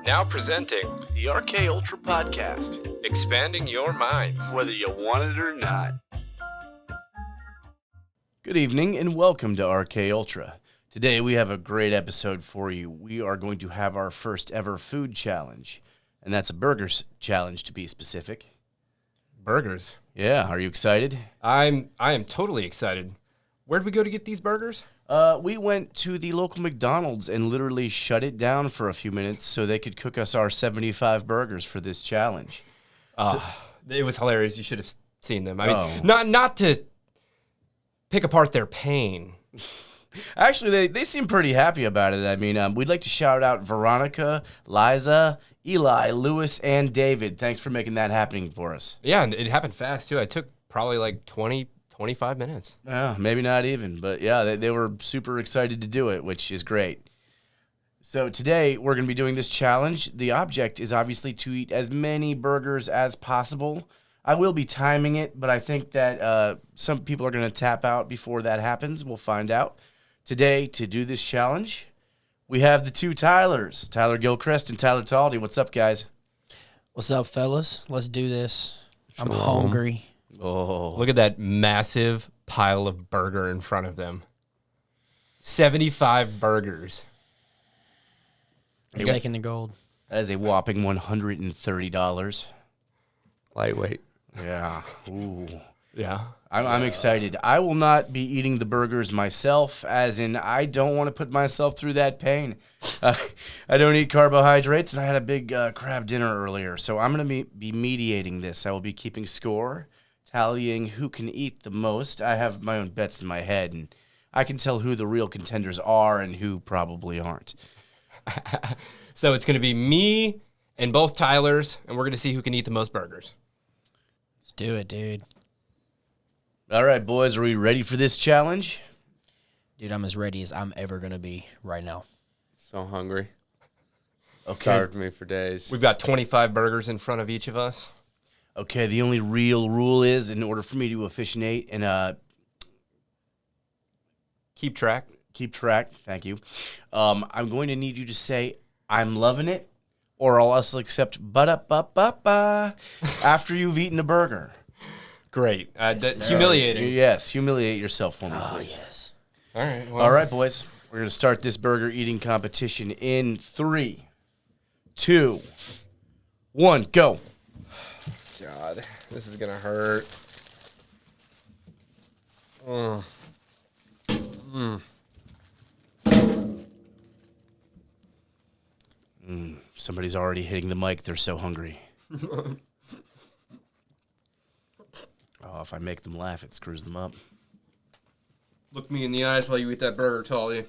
Now presenting the RK Ultra Podcast, Expanding Your Minds. whether you want it or not. Good evening and welcome to RK Ultra. Today we have a great episode for you. We are going to have our first ever food challenge, and that's a burgers challenge to be specific. Burgers. Yeah, are you excited? I am totally excited. Where'd we go to get these burgers? We went to the local McDonald's and literally shut it down for a few minutes so they could cook us our 75 burgers for this challenge. It was hilarious. You should have seen them. I mean, not to pick apart their pain. Actually, they seem pretty happy about it. I mean, we'd like to shout out Veronica, Liza, Eli, Lewis, and David. Thanks for making that happening for us. Yeah, and it happened fast, too. It took probably like 25 minutes. Yeah, maybe not even. But yeah, they were super excited to do it, which is great. So today, we're going to be doing this challenge. The object is obviously to eat as many burgers as possible. I will be timing it, but I think that some people are going to tap out before that happens. We'll find out. Today, to do this challenge, we have the two Tylers, Tyler Gilchrist and Tyler Taldy. What's up, guys? What's up, fellas? Let's do this. I'm hungry. Oh, Look at that massive pile of burger in front of them. 75 burgers. I'm taking the gold. that is a whopping $130. Lightweight. Yeah. Ooh. Yeah. I'm excited. I will not be eating the burgers myself, as in I don't want to put myself through that pain. I don't eat carbohydrates, and I had a big crab dinner earlier, so I'm going to be mediating this. I will be keeping score, tallying who can eat the most. I have my own bets in my head, and I can tell who the real contenders are and who probably aren't. So it's going to be me and both Tylers, and we're going to see who can eat the most burgers. Let's do it, dude. All right, boys, are we ready for this challenge? Dude, I'm as ready as I'm ever going to be right now. So hungry. Okay. Starved me for days. We've got 25 burgers in front of each of us. Okay, the only real rule is, in order for me to officiate and Keep track. keep track, thank you, I'm going to need you to say, I'm loving it, or I'll also accept ba-da-ba-ba-ba after you've eaten a burger. Great. Humiliating. Yes, humiliate yourself for me, Oh, please. yes. All right. Well, All right, boys, we're going to start this burger eating competition in 3, 2, 1, go. God, this is gonna hurt. Somebody's already hitting the mic. They're so hungry. Oh, if I make them laugh, it screws them up. Look me in the eyes while you eat that burger, Tolly.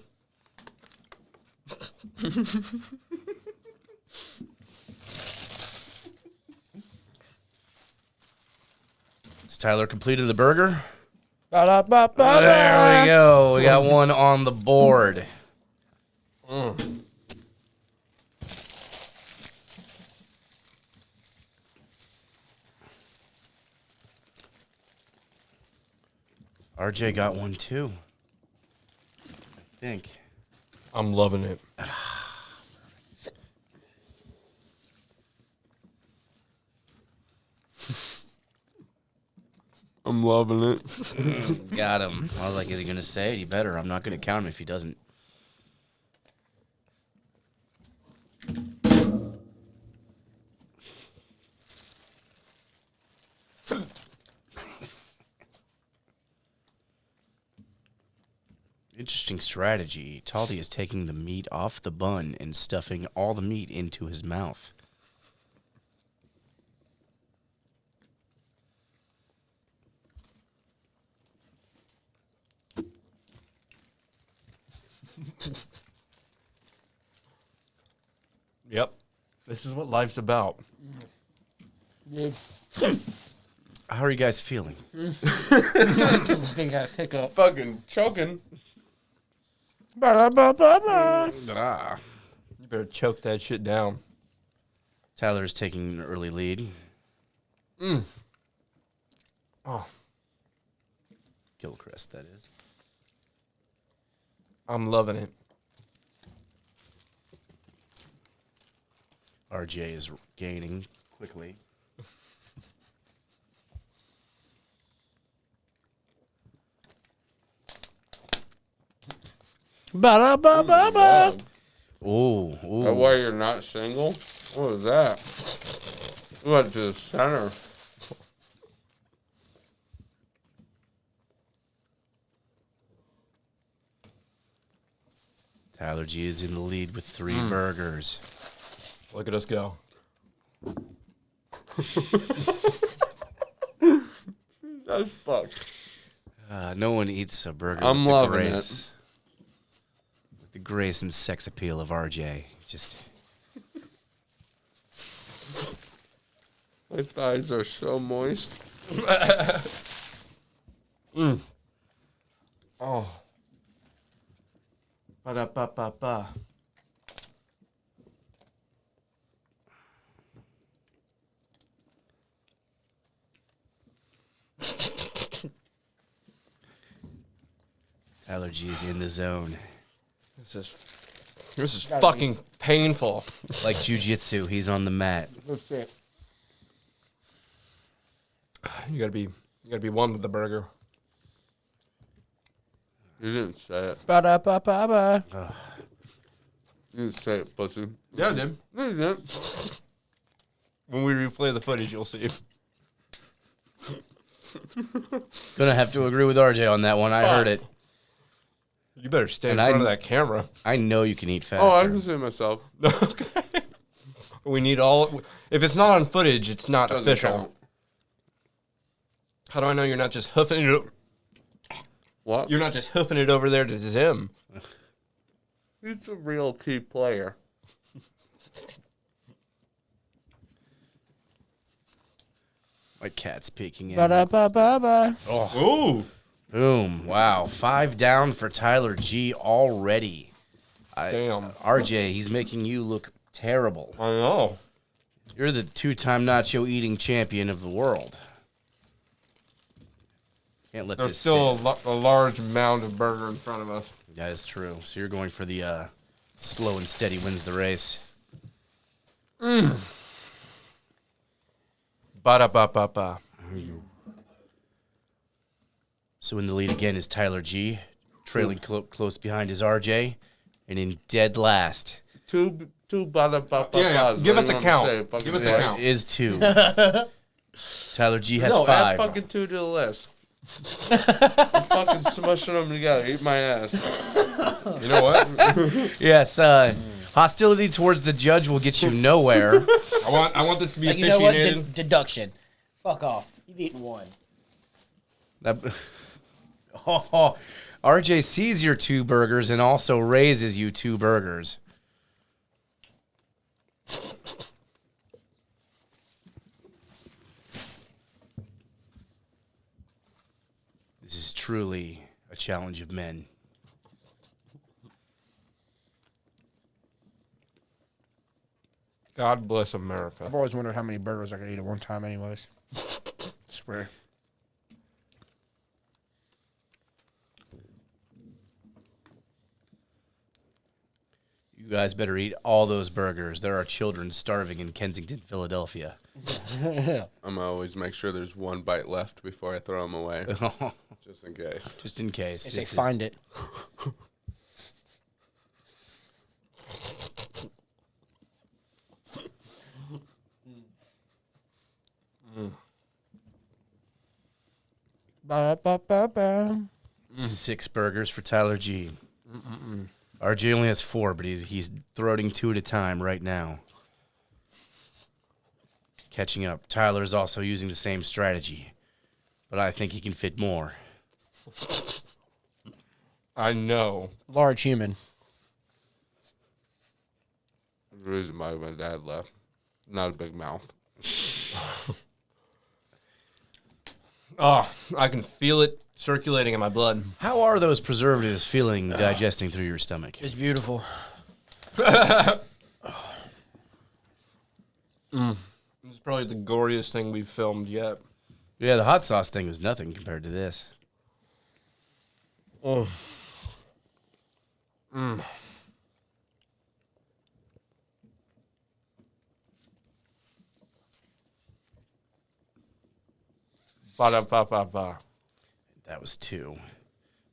Has Tyler completed the burger? Ba-da-ba-ba-ba. There we go. We got one on the board. RJ got one too. I think. I'm loving it. I'm loving it. Got him. I was like, is he going to say it? He better. I'm not going to count him if he doesn't. Interesting strategy. Taldi is taking the meat off the bun and stuffing all the meat into his mouth. Yep. This is what life's about. How are you guys feeling? Fucking choking. Ah. You better choke that shit down. Tyler is taking an early lead. Oh, Gilchrist, that is. I'm loving it. RJ is gaining quickly. Ba-da-ba-ba-ba. Ooh, That ooh. way you're not single? What is that? You went to the center. Tyler G is in the lead with 3 burgers. Look at us go. That's fucked. No one eats a burger I'm with the loving grace. With the grace and sex appeal of RJ. Just My thighs are so moist. Oh. ba-da-ba-ba-ba. Tyler G is in the zone. This is fucking painful. Like jujitsu, he's on the mat. You gotta be one with the burger. You didn't say it. Ba-da-ba-ba-ba. You didn't say it, pussy. Yeah, I did. No, you didn't. When we replay the footage, you'll see. Gonna have to agree with RJ on that one. I heard it. You better stay And in front I- of that camera. I know you can eat faster. Oh, I can see myself. Okay. We need all. If it's not on footage, it's not Doesn't official. count. How do I know you're not just hoofing it? What? You're not just hoofing it over there to Zim. He's a real key player. My cat's peeking in. Ba-da-ba-ba-ba. Ooh. Boom. Wow. 5 down for Tyler G already. Damn. RJ, he's making you look terrible. I know. You're the 2-time nacho eating champion of the world. Can't let There's this still stand. a large mound of burger in front of us. That is true. So you're going for the slow and steady wins the race. Ba-da-ba-ba-ba. So in the lead again is Tyler G, trailing close behind is RJ, and in dead last Two ba-da-ba-ba-bas. Yeah. Give us a What do you want me to count. say? Fucking Give us a yes. count. is 2. Tyler G has No, 5. add fucking 2 to the list. I'm fucking smushing them together. Eat my ass. You know what? Yes, hostility towards the judge will get you nowhere. I want this to be Like, you know what? officiated. Deduction. Fuck off. You've eaten 1. RJ sees your 2 burgers and also raises you 2 burgers. This is truly a challenge of men. God bless America. I've always wondered how many burgers I could eat at one time anyways. Swear. You guys better eat all those burgers. There are children starving in Kensington, Philadelphia. I'm gonna always make sure there's 1 bite left before I throw them away, just in case. Just in case. They say Just to- find it. Ba-da-ba-ba-ba. 6 burgers for Tyler G. RJ only has 4, but he's throwing 2 at a time right now. Catching up. Tyler is also using the same strategy, but I think he can fit more. I know. Large human. There's a reason why my dad left. Not a big mouth. Oh, I can feel it circulating in my blood. How are those preservatives feeling digesting through your stomach? It's beautiful. This is probably the goriest thing we've filmed yet. Yeah, the hot sauce thing was nothing compared to this. Oh. Ba-da-ba-ba-ba. That was 2.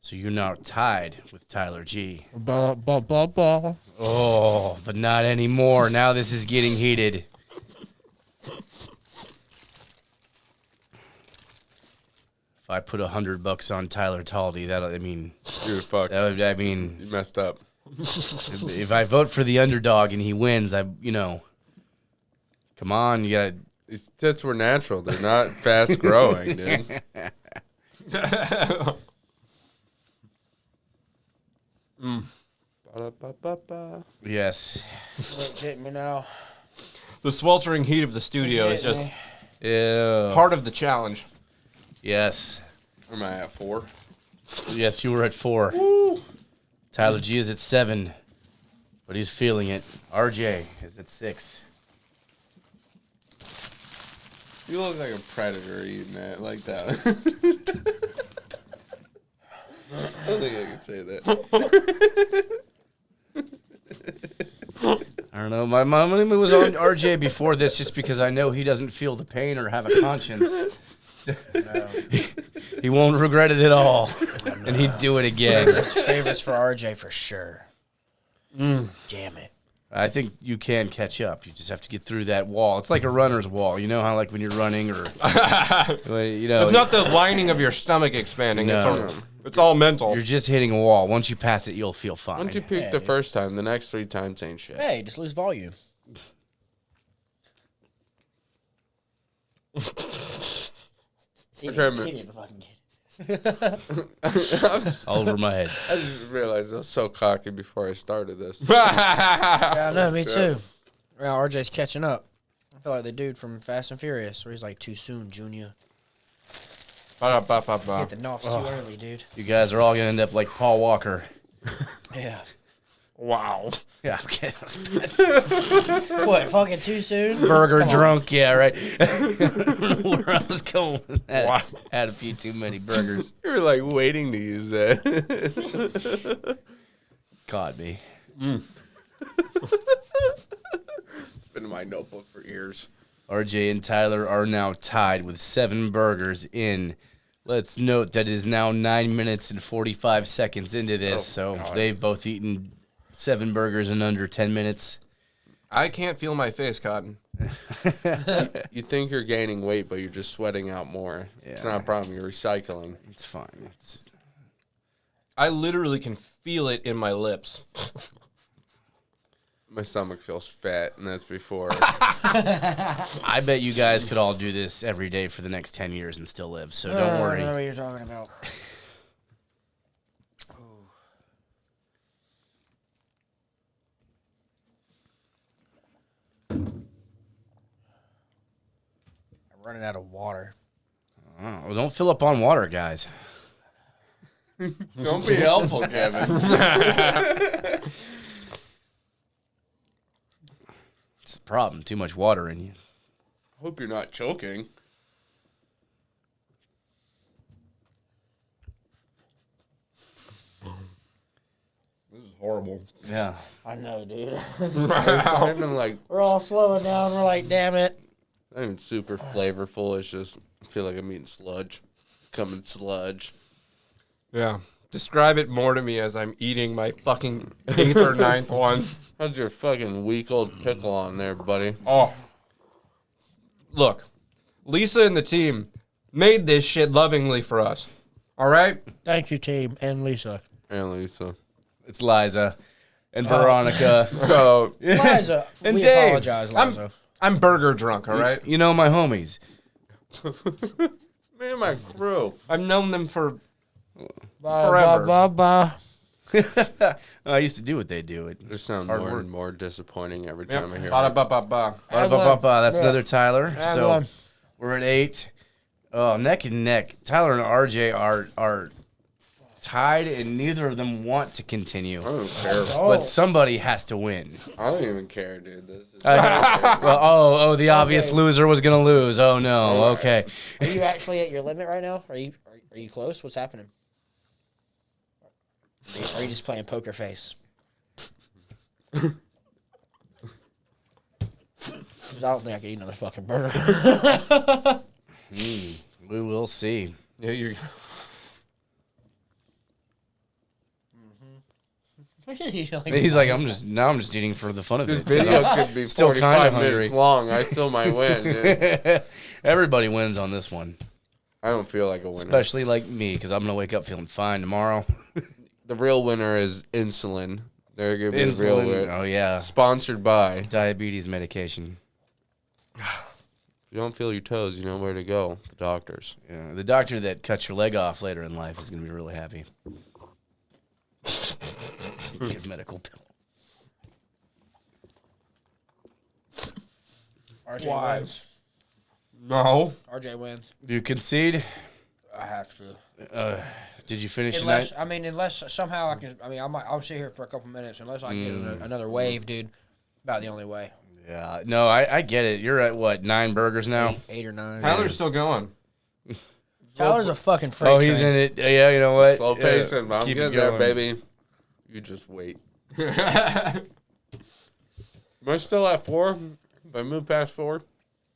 So you're now tied with Tyler G. Ba, ba, ba, ba. Oh, but not anymore. Now this is getting heated. If I put $100 on Tyler Taldy, You're fucked. You messed up. if I vote for the underdog and he wins, come on, you got. These tits were natural. They're not fast growing, dude. Ba-da-ba-ba-ba. Yes. Hit me now. The sweltering heat of the studio is just Ew. part of the challenge. Yes. Am I at 4? Yes, you were at 4. Woo. Tyler G is at 7, but he's feeling it. RJ is at 6. You look like a predator eating that like that. I don't think I can say that. I don't know. My mom was on RJ before this just because I know he doesn't feel the pain or have a conscience. No. He won't regret it at all, and he'd do it again. Favorites for RJ for sure. Damn it. I think you can catch up. You just have to get through that wall. It's like a runner's wall. You know how like when you're running or It's not the lining of your stomach expanding. No. It's all mental. You're just hitting a wall. Once you pass it, you'll feel fine. Once you peak the first time, the next 3 times ain't shit. Hey, just lose volume. All over my head. I just realized I was so cocky before I started this. Yeah, I know, me too. Now RJ's catching up. I feel like the dude from Fast and Furious, where he's like, too soon, Junior. Ba-da-ba-ba-ba. Hit the knocks too early, dude. You guys are all going to end up like Paul Walker. Yeah. Wow. Yeah, okay. What, fucking too soon? Burger drunk, yeah, right. I don't know where I was going with that. Wow. Had a few too many burgers. You were like waiting to use that. Caught me. It's been in my notebook for years. RJ and Tyler are now tied with 7 burgers in. Let's note that it is now 9 minutes and 45 seconds into this, they've both eaten 7 burgers in under 10 minutes. I can't feel my face, Cotton. You think you're gaining weight, but you're just sweating out more. Yeah. It's not a problem. You're recycling. It's fine. I literally can feel it in my lips. My stomach feels fat, and that's before. I bet you guys could all do this every day for the next 10 years and still live, so don't worry. I know what you're talking about. I'm running out of water. Oh, well, don't fill up on water, guys. Don't be helpful, Kevin. It's the problem. Too much water in you. Hope you're not choking. This is horrible. Yeah. I know, dude. It's not even like We're all slowing down. We're like, damn it. not even super flavorful. It's just I feel like I'm eating sludge. Coming sludge. Yeah. Describe it more to me as I'm eating my fucking 8th or 9th one. How's your fucking weak old pickle on there, buddy? Oh. Look, Lisa and the team made this shit lovingly for us. All right? Thank you, team, and Lisa. And Lisa. It's Liza and Veronica. So Liza, And we Dave. apologize, Liza. I'm burger drunk, all right? You know my homies. me and my crew. I've known them for Ba, forever. ba, ba, ba. I used to do what they do. It They sound Hard more work. and more disappointing every Yep. time I hear it. Ba-da-ba-ba-ba. That's Yeah. another Tyler. I So won. we're at 8. Oh, neck and neck. Tyler and RJ are tied, and neither of them want to continue. I don't care. But somebody has to win. I don't even care, dude. This is Well, the obvious Okay. loser was gonna lose. Oh no. Okay. Are you actually at your limit right now? Are you close? What's happening? Are you just playing poker face? 'Cause I don't think I can eat another fucking burger. We will see. Yeah, you're. He's like, I'm just eating for the fun of This it. video could be Still 45 kinda minutes hungry. long. I still might win, dude. Everybody wins on this one, I don't feel like a winner. especially like me, because I'm gonna wake up feeling fine tomorrow. The real winner is insulin. They're gonna be the real Insulin. winner. Oh yeah, Sponsored by. diabetes medication. If you don't feel your toes, you know where to go. The doctors. Yeah, the doctor that cuts your leg off later in life is gonna be really happy. Give medical pill. RJ wins. No. RJ wins. Do you concede? I have to. Did you finish Unless tonight? unless somehow I can. I'll sit here for a couple minutes unless I get another wave, dude. About the only way. Yeah, no, I get it. You're at what, 9 burgers now? Eight or nine. Tyler's still going. Tyler's a fucking freight Oh, he's train. in it. Yeah, you know what? Slow pacing. I'm keep getting it there, going. baby. You just wait. Am I still at 4? If I move past 4?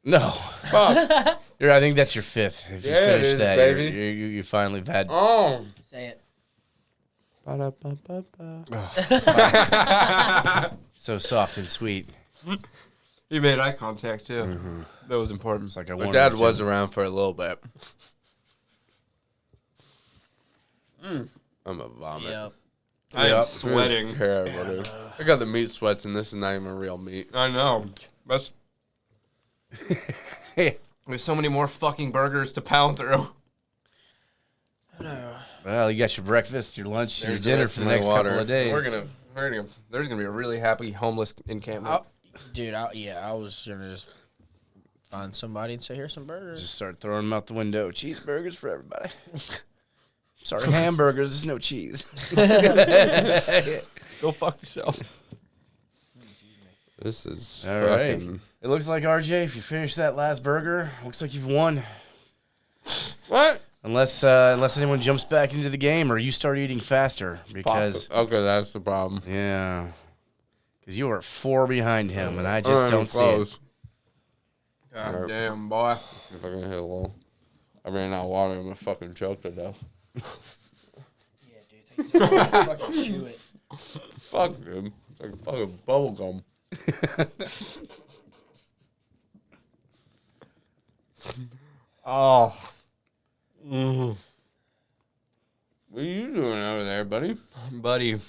No, Fuck. I think that's your 5th. If you Yeah, it finish is, that, baby. you finally have had. Oh. Say it. So soft and sweet. He made eye contact too. That was important. It's like I My wanted dad to. was around for a little bit. I'm a vomit. Yep. I am Yep. sweating. It's terrible, dude. I got the meat sweats, and this is not even real meat. I know. That's. There's so many more fucking burgers to pound through. Well, you got your breakfast, your lunch, your There's the dinner rest for of the my next water. couple of days. There's gonna be a really happy homeless encampment. Dude, I was gonna just find somebody and say, "Here's some burgers." Just start throwing them out the window. Cheeseburgers for everybody. Sorry, hamburgers. There's no cheese. Go fuck yourself. This is All right. fucking... It looks like, RJ, if you finish that last burger, looks like you've won. What? Unless anyone jumps back into the game or you start eating faster. Because, Okay, that's the problem. yeah. Because you are 4 behind him, and I I'm just don't see it. close. God damn, boy. Let's see if I can hit a little. I ran out of water. I'm gonna fucking choke to death. Yeah, dude. Take some, fucking chew it. Fuck, dude. It's like fucking bubble gum. Oh. What are you doing over there, buddy? Buddy,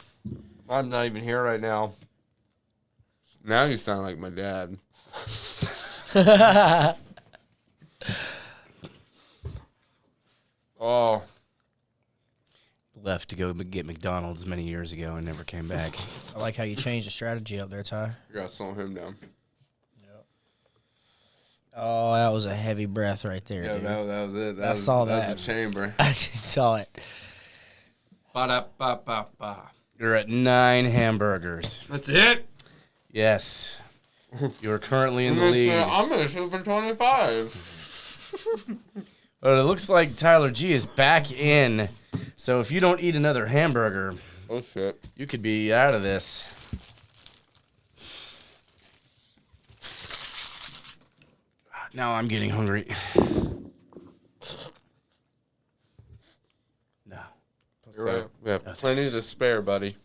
I'm not even here right now. Now you sound like my dad. Oh. Left to go get McDonald's many years ago and never came back. I like how you changed the strategy up there, Ty. You gotta slow him down. Oh, that was a heavy breath right there, Yeah, dude. that was it. I saw That that. was the chamber. I just saw it. Ba-da-ba-ba-ba. You're at 9 hamburgers. That's it? Yes. You're currently in the lead. I'm gonna shoot for 25. But it looks like Tyler G is back in. So if you don't eat another hamburger, Oh shit. you could be out of this. Now I'm getting hungry. No. You're right. We have plenty to spare, buddy.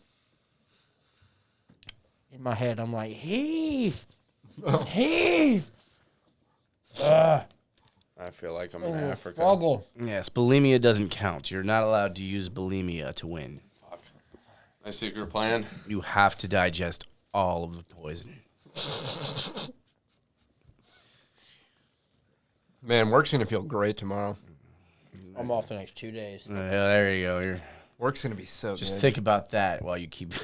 In my head, I'm like, heave. Heave. I feel like I'm in Oh, Africa. Foggle. Yes, bulimia doesn't count. You're not allowed to use bulimia to win. My secret plan. You have to digest all of the poison. Man, work's gonna feel great tomorrow. I'm off the next 2 days. Yeah, there you go. Work's gonna be so Just good. think about that while you keep.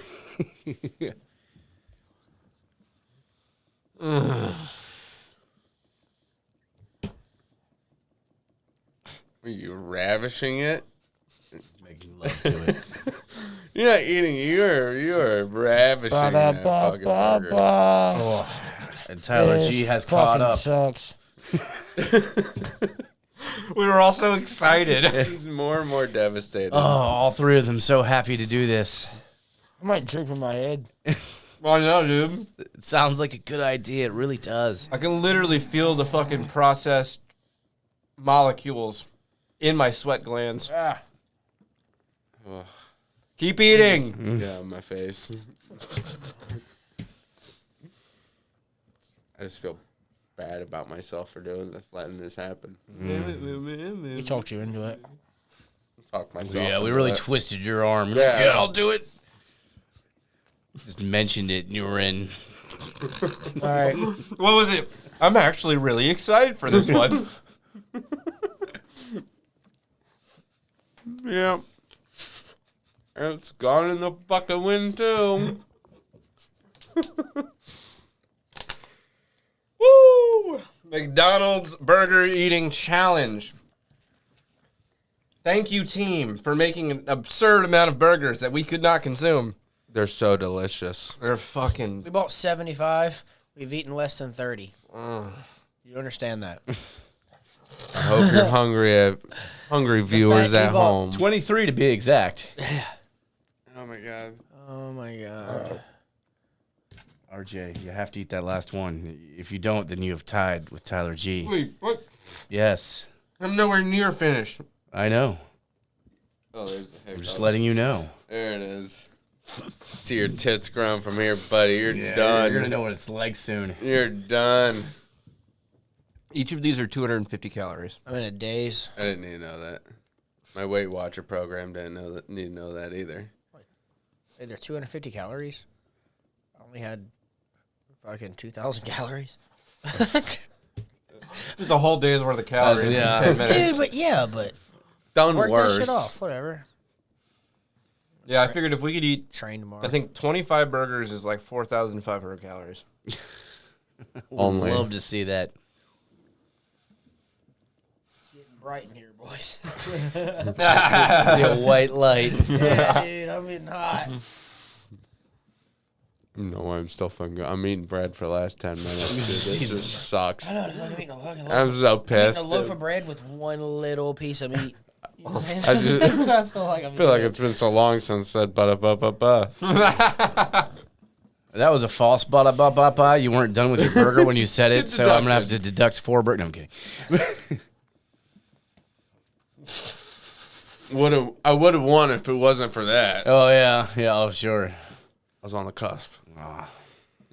Are you ravishing it? Making love to it. You're not eating. You're ravishing that fucking burger. And Tyler G has caught up. Sucks. We were all so excited. This is more and more devastating. Oh, all 3 of them so happy to do this. I might drink in my head. I know, dude. It sounds like a good idea. It really does. I can literally feel the fucking processed molecules in my sweat glands. Ah, Keep eating. Yeah, my face. I just feel bad about myself for doing this, letting this happen. he talked you into it. Talk myself. Yeah, we into really it. twisted your arm. Yeah. Yeah, I'll do it. Just mentioned it and you were in. All right. What was it? I'm actually really excited for this one. Yeah. It's gone in the fucking wind too. Woo! McDonald's burger eating challenge. Thank you, team, for making an absurd amount of burgers that we could not consume. They're so delicious. They're fucking. We bought 75. We've eaten less than 30. You understand that? I hope you're hungry viewers fact at we bought home. 23 to be exact. Oh my god. Oh my god. RJ, you have to eat that last one. If you don't, then you have tied with Tyler G. Wait, what? Yes, I'm nowhere near finished. I know. Oh, there's the I'm just letting you know. There it is. See your tits ground from here, buddy. You're Yeah, done. You're gonna know what it's like soon. You're done. Each of these are 250 calories. I'm in a daze. I didn't need to know that. My Weight Watcher program didn't need to know that either. Hey, they're 250 calories. I only had fucking 2,000 calories. Just a whole day's worth of calories yeah. in 10 minutes. Dude, but Done work worse. that shit off. Whatever. Yeah, I figured if we could eat, Train tomorrow. I think 25 burgers is like 4,500 calories. Only. Love to see that. It's getting bright in here, boys. See a white light. Yeah, dude, I'm getting hot. No, I'm still fucking. I'm eating bread for the last 10 minutes. Dude. This just sucks. I know, I'm eating a fucking loaf. I'm so I'm pissed. eating a loaf dude. of bread with one little piece of meat. You know what I'm saying? I just- That's what I feel like I'm I feel like eating. it's been so long since I said ba-da-ba-ba-ba. That was a false ba-da-ba-ba-ba. You weren't done with your burger when you said it, so I'm gonna have to deduct 4 burgers. No, I'm kidding. I would have won if it wasn't for that. I Oh yeah, yeah. Oh sure. was on the cusp.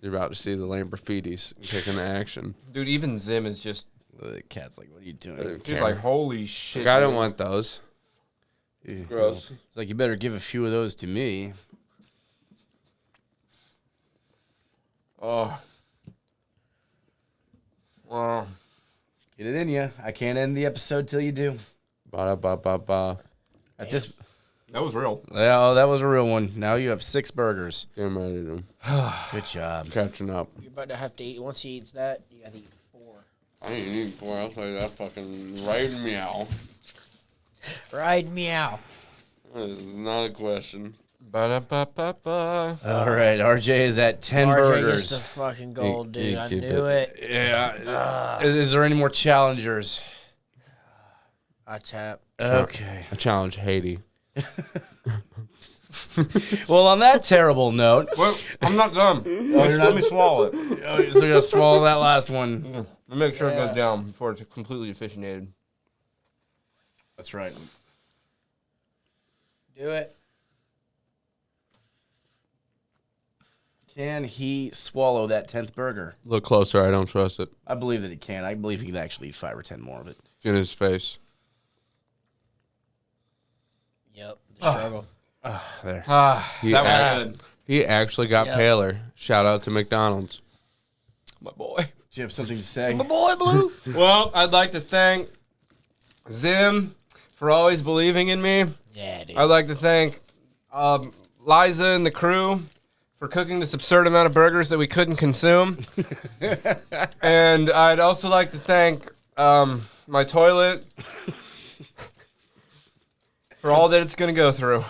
You're about to see the Lamborghinis taking action. Dude, even Zim is just, The cat's like, "What are you doing?" Dude, he's like, holy shit. Like, I don't dude. want those. Ew. Gross. It's like you better give a few of those to me. Oh. Wow. Get it in you. I can't end the episode till you do. Ba-da-ba-ba-ba. At this, That was real. yeah, oh, that was a real one. Now you have 6 burgers. Damn right I do. Good job. Catching up. You're about to have to eat. Once he eats that, you got to eat 4. I ain't eating 4. I'll tell you that fucking right meow. Ride me out. That is not a question. Ba-da-ba-ba-ba. All right, RJ is at 10 RJ gets burgers. the fucking gold, dude. you I keep knew it. Yeah. Is there any more challengers? I tap. Okay. I challenge Haiti. Well, on that terrible note, Well, I'm not done. Let me swallow it. oh, you're still gonna swallow that last one. Let me make sure it goes down before it's completely efficiented. That's right. Do it. Can he swallow that 10th burger? Look closer. I don't trust it. I believe that he can. I believe he can actually eat 5 or 10 more of it. In his face. Yep. The struggle. There. He That was act- good. He actually got Yeah. paler. Shout out to McDonald's. My boy. Do you have something to say? My boy, Blue. Well, I'd like to thank Zim for always believing in me. Yeah, dude. I'd like to thank Liza and the crew for cooking this absurd amount of burgers that we couldn't consume. And I'd also like to thank my toilet for all that it's going to go through.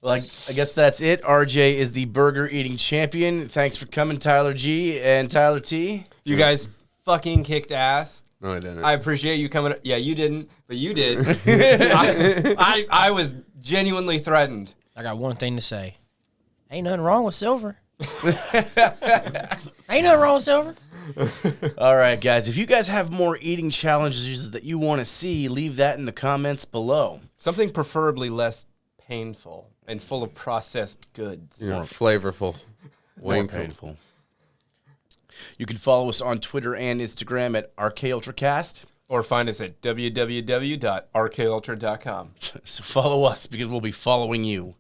Well, I guess that's it. RJ is the burger eating champion. Thanks for coming, Tyler G and Tyler T. You guys fucking kicked ass. No, I didn't. I appreciate you coming. Yeah, you didn't, but you did. I was genuinely threatened. I got one thing to say. Ain't nothing wrong with silver. Ain't nothing wrong with silver. All right, guys. If you guys have more eating challenges that you want to see, leave that in the comments below. Something preferably less painful and full of processed goods. More flavorful. More Wink. painful. You can follow us on Twitter and Instagram at RKUltraCast. Or find us at www.rkultra.com. So follow us because we'll be following you.